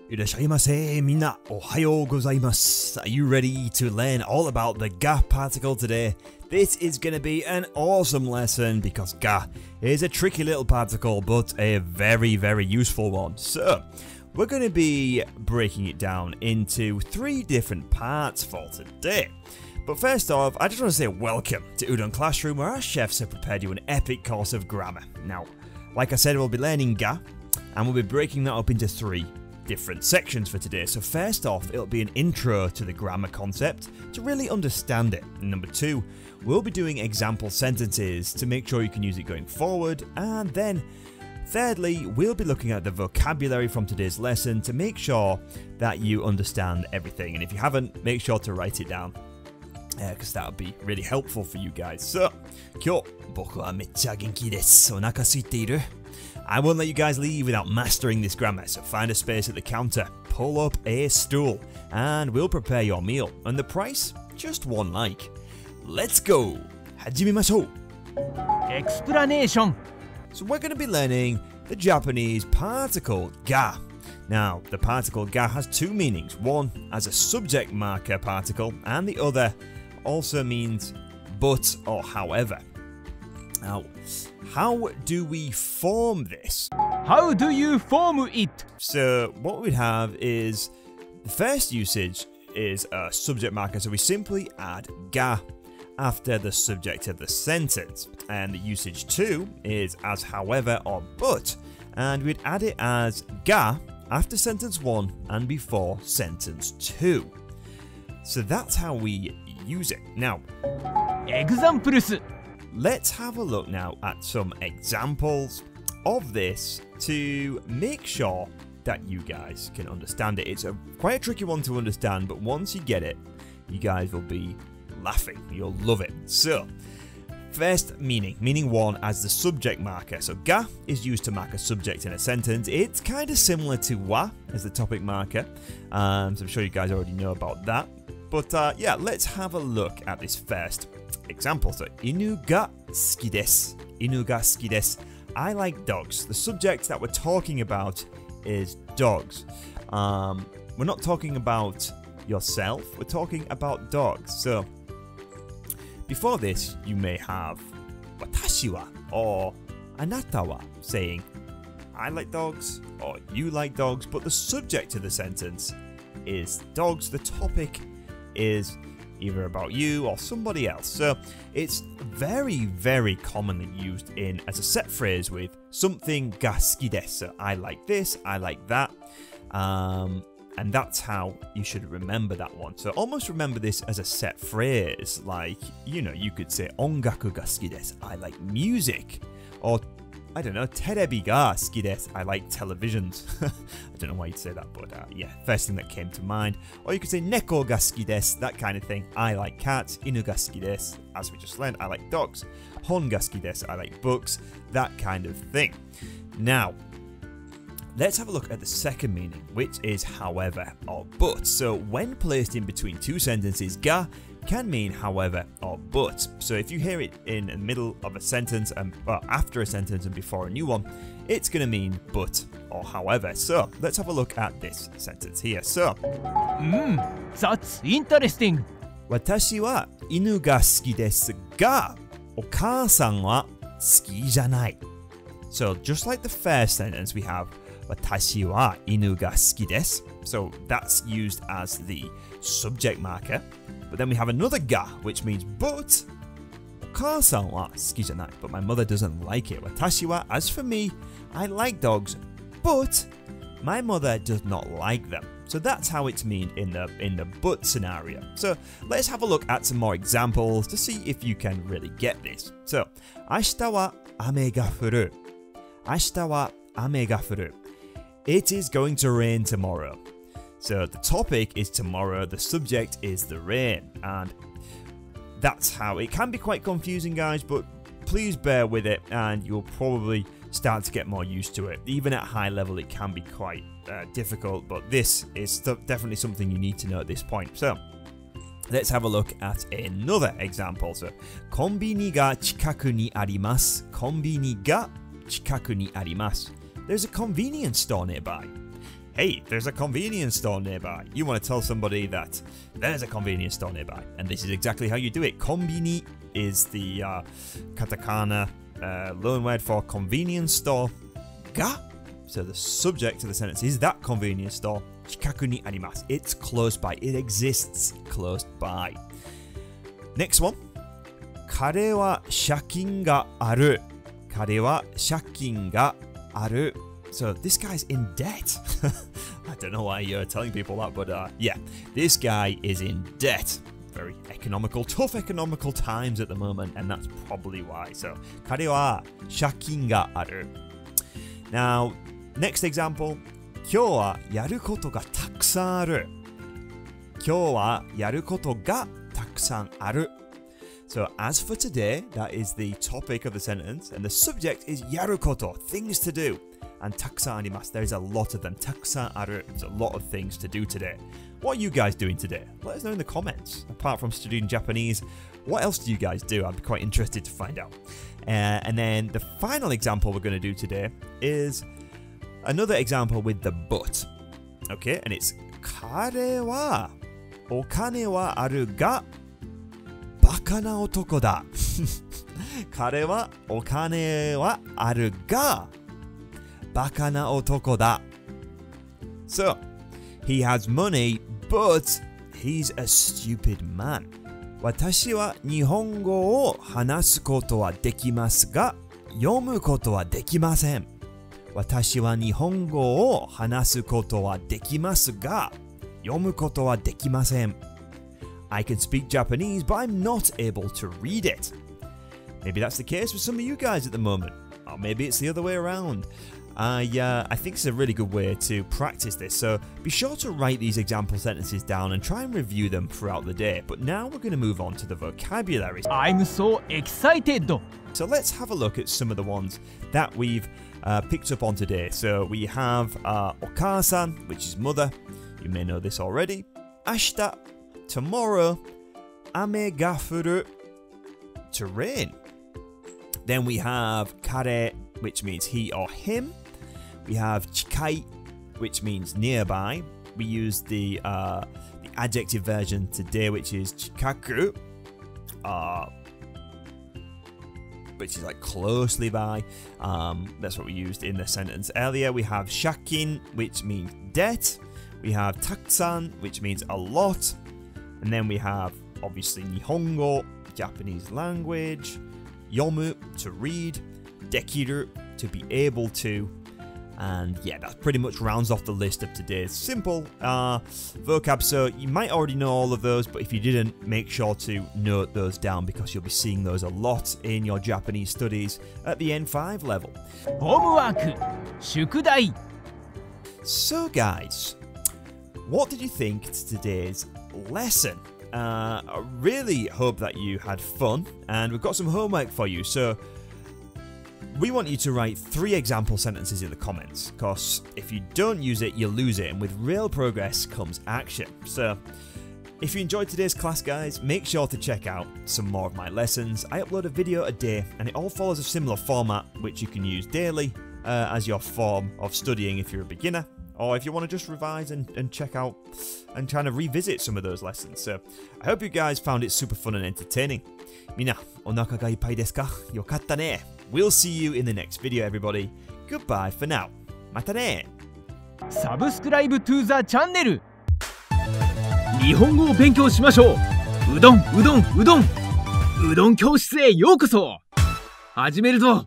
Irashaimase, minna, ohayo gozaimasu. Are you ready to learn all about the ga particle today? This is going to be an awesome lesson because ga is a tricky little particle but a very, very useful one. So, we're going to be breaking it down into 3 different parts for today. But first off, I just want to say welcome to Udon Classroom, where our chefs have prepared you an epic course of grammar. Now, like I said, we'll be learning ga, and we'll be breaking that up into 3 different sections for today. So first off, it'll be an intro to the grammar concept to really understand it. And number 2, we'll be doing example sentences to make sure you can use it going forward. And then thirdly, we'll be looking at the vocabulary from today's lesson to make sure that you understand everything. And if you haven't, make sure to write it down, because that would be really helpful for you guys. So, 今日僕はめっちゃ元気です。お腹空いている? I won't let you guys leave without mastering this grammar, so find a space at the counter, pull up a stool, and we'll prepare your meal. And the price? Just 1 like. Let's go! 始めましょう! Explanation. So we're going to be learning the Japanese particle ga. Now, the particle ga has 2 meanings. One as a subject marker particle, and the other also means but or however. Now, how do we form this? How do you form it? So what we'd have is, the first usage is a subject marker, so we simply add ga after the subject of the sentence. And the usage 2 is as however or but, and we'd add it as ga after sentence 1 and before sentence 2. So that's how we use it. Now, Examples. let's have a look now at some examples of this to make sure that you guys can understand it. It's quite a tricky one to understand, but once you get it, you guys will be laughing. You'll love it. So, first meaning 1 as the subject marker. So ga is used to mark a subject in a sentence. It's kind of similar to wa as the topic marker. So I'm sure you guys already know about that. But yeah, let's have a look at this first example. So, inu ga suki desu. Inu ga suki desu. I like dogs. The subject that we're talking about is dogs. We're not talking about yourself. We're talking about dogs. So, before this, you may have watashi wa or anata wa saying I like dogs or you like dogs, but the subject of the sentence is dogs. The topic is either about you or somebody else. So it's very, very commonly used as a set phrase with something ga suki desu. So I like this, I like that. And that's how you should remember that one. So almost remember this as a set phrase. Like, you know, you could say ongaku ga suki desu. I like music. Or, I don't know, terebi ga suki desu. I like televisions. I don't know why you'd say that, but yeah, first thing that came to mind. Or you could say neko ga suki desu, that kind of thing. I like cats. Inu ga suki desu. As we just learned, I like dogs. Hon ga suki desu. I like books. That kind of thing. Now, let's have a look at the second meaning, which is however or but. So when placed in between 2 sentences, ga can mean however or but. So if you hear it in the middle of a sentence and after a sentence and before a new one, it's going to mean but or however. So let's have a look at this sentence here. So, That's interesting. 私は犬が好きですが、お母さんは好きじゃない. So just like the first sentence, we have 私は犬が好きです. So that's used as the subject marker. But then we have another ga, which means but お母さんは好きじゃない. But my mother doesn't like it. 私は, as for me, I like dogs, but my mother does not like them. So that's how it's mean in the but scenario. So let's have a look at some more examples to see if you can really get this. So, 明日は雨が降る. 明日は雨が降る. It is going to rain tomorrow. So the topic is tomorrow, the subject is the rain, and that's how it can be quite confusing, guys, but please bear with it and you'll probably start to get more used to it. Even at high level it can be quite difficult, but this is definitely something you need to know at this point. So let's have a look at another example. So, コンビニが近くにあります. コンビニが近くにあります. There's a convenience store nearby. hey, there's a convenience store nearby. You want to tell somebody that there's a convenience store nearby. And this is exactly how you do it. Konbini is the katakana loan word for convenience store. Ga, so the subject of the sentence is that convenience store. Chikaku ni arimasu. It's close by. It exists close by. Next one. Kare wa shakin ga aru. Kare wa shakin ga aru. So this guy's in debt. I don't know why you're telling people that, but yeah, this guy is in debt. Very economical, tough economical times at the moment, and that's probably why. So, kare wa shakin ga aru. Now, next example. 今日はやることがたくさんある。今日はやることがたくさんある。So, as for today, that is the topic of the sentence, and the subject is やること, things to do. And たくさんあります. There's a lot of them. たくさんある. There's a lot of things to do today. What are you guys doing today? Let us know in the comments. Apart from studying Japanese, what else do you guys do? I'd be quite interested to find out. And then the final example we're going to do today is another example with the but. Okay, and it's 彼はお金はあるがバカな男だ。彼はお金はあるがバカな男だ。So, he has money, but he's a stupid man. 私は日本語を話すことはできますが、読むことはできません。私は日本語を話すことはできますが、読むことはできません。I can speak Japanese, but I'm not able to read it. Maybe that's the case with some of you guys at the moment. Or maybe it's the other way around. I think it's a really good way to practice this, so be sure to write these example sentences down and try and review them throughout the day. But now we're going to move on to the vocabulary. I'm so excited! So let's have a look at some of the ones that we've picked up on today. So we have okaasan, which is mother. You may know this already. Ashita, tomorrow. Ame ga furu, to rain. Then we have kare, which means he or him. We have chikai, which means nearby. We use the adjective version today, which is chikaku, which is like closely by. That's what we used in the sentence earlier. We have shakin, which means debt. We have takusan, which means a lot. And then we have, obviously, nihongo, Japanese language. Yomu, to read. Dekiru, to be able to. And yeah, that pretty much rounds off the list of today's simple vocab. So you might already know all of those, but if you didn't, make sure to note those down because you'll be seeing those a lot in your Japanese studies at the N5 level. Homework! 宿題! So guys, what did you think to today's lesson? I really hope that you had fun, and we've got some homework for you. So we want you to write 3 example sentences in the comments, because if you don't use it, you lose it, and with real progress comes action. So if you enjoyed today's class, guys, make sure to check out some more of my lessons. I upload a video a day, and it all follows a similar format, which you can use daily as your form of studying if you're a beginner, or if you want to just revise and check out and kind of revisit some of those lessons. So I hope you guys found it super fun and entertaining. Mina, onaka ga ippai desu ka? Yokatta ne. We'll see you in the next video, everybody. Goodbye for now. Mata ne. Subscribe to the channel! 日本語を勉強しましょう。うどん教室へようこそ。始めるぞ。